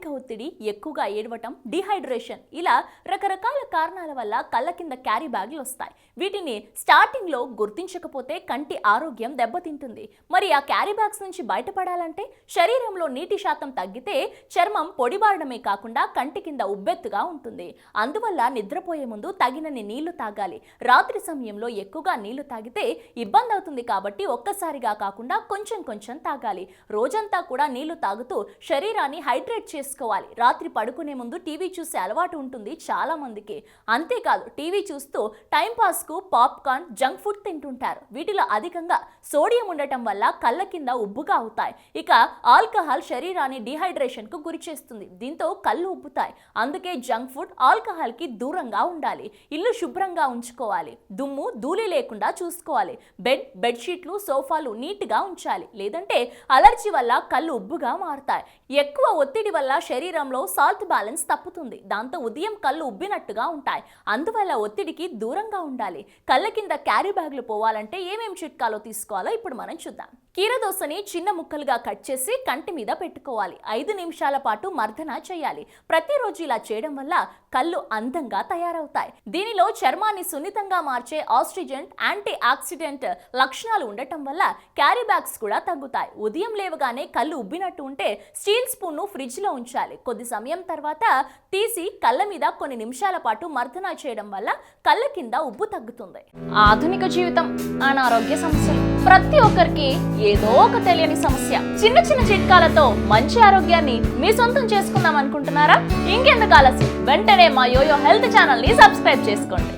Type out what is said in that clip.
అధిక ఒత్తిడి, ఎక్కువగా ఏడవటం, డిహైడ్రేషన్ ఇలా రకరకాల కారణాల వల్ల కళ్ళ కింద క్యారీ బ్యాగ్లు వస్తాయి. వీటిని స్టార్టింగ్ లో గుర్తించకపోతే కంటి ఆరోగ్యం దెబ్బతింటుంది. మరి ఆ క్యారీ బ్యాగ్స్ నుంచి బయటపడాలంటే శరీరంలో నీటి శాతం తగ్గితే చర్మం పొడిబారడమే కాకుండా కంటి కింద ఉబ్బెత్తుగా ఉంటుంది. అందువల్ల నిద్రపోయే ముందు తగినన్ని నీళ్లు తాగాలి. రాత్రి సమయంలో ఎక్కువగా నీళ్లు తాగితే ఇబ్బంది అవుతుంది కాబట్టి ఒక్కసారిగా కాకుండా కొంచెం కొంచెం తాగాలి. రోజంతా కూడా నీళ్లు తాగుతూ శరీరాన్ని హైడ్రేట్ చేసుకోవాలి. రాత్రి పడుకునే ముందు టీవీ చూసే అలవాటు ఉంటుంది చాలా మందికి. అంతేకాదు టీవీ చూస్తూ టైంపాస్ కు పాప్కార్న్, జంక్ ఫుడ్ తింటుంటారు. వీటిలో అధికంగా సోడియం ఉండటం వల్ల కళ్ళ కింద ఉబ్బుగా అవుతాయి. ఇక ఆల్కహాల్ శరీరాన్ని డిహైడ్రేషన్ కు గురి చేస్తుంది. దీంతో కళ్ళు ఉబ్బుతాయి. అందుకే జంక్ ఫుడ్, ఆల్కహాల్ కి దూరంగా ఉండాలి. ఇల్లు శుభ్రంగా ఉంచుకోవాలి. దుమ్ము, ధూళి లేకుండా చూసుకోవాలి. బెడ్షీట్లు, సోఫాలు నీట్ గా ఉంచాలి. లేదంటే అలర్జీ వల్ల కళ్ళు ఉబ్బుగా మారుతాయి. ఎక్కువ ఒత్తిడి వల్ల శరీరంలో సాల్ట్ బ్యాలెన్స్ తప్పుతుంది. దాంతో ఉదయం కళ్ళు ఉబ్బినట్టుగా ఉంటాయి. అందువల్ల ఒత్తిడికి దూరంగా ఉండాలి. కళ్ళ కింద క్యారీ బ్యాగ్లు పోవాలంటే ఏమేం చిట్కాలో తీసుకోవాలో ఇప్పుడు మనం చూద్దాం. కీరదోసని చిన్న ముక్కలుగా కట్ చేసి కంటి మీద పెట్టుకోవాలి. 5 నిమిషాల పాటు మర్దన చేయాలి. ప్రతిరోజు ఇలా చేయడం వల్ల కళ్ళు అందంగా తయారవుతాయి. దీనిలో చర్మాన్ని సున్నితంగా మార్చే ఆస్ట్రిజెంట్, యాంటీ ఆక్సిడెంట్ లక్షణాలు ఉండటం వల్ల క్యారీ బ్యాగ్స్ కూడా తగ్గుతాయి. ఉదయం లేవగానే కళ్ళు ఉబ్బినట్టు ఉంటే స్టీల్ స్పూన్ ను ఫ్రిడ్జ్ లో ఉంచాలి. కొద్ది సమయం తర్వాత తీసి కళ్ళ మీద కొన్ని నిమిషాల పాటు మర్దన చేయడం వల్ల కళ్ళ కింద ఉబ్బు తగ్గుతుంది. ఆధునిక జీవితం, అనారోగ్య సమస్యలు ప్రతి ఒక్కరికి ఏదో ఒక తెలియని సమస్య. చిన్న చిన్న చిట్కాలతో మంచి ఆరోగ్యాన్ని మీ సొంతం చేసుకుందాం అనుకుంటున్నారా? ఇంకెందుకు ఆలస్యం, వెంటనే మా యోయో హెల్త్ ఛానల్ ని సబ్స్క్రైబ్ చేసుకోండి.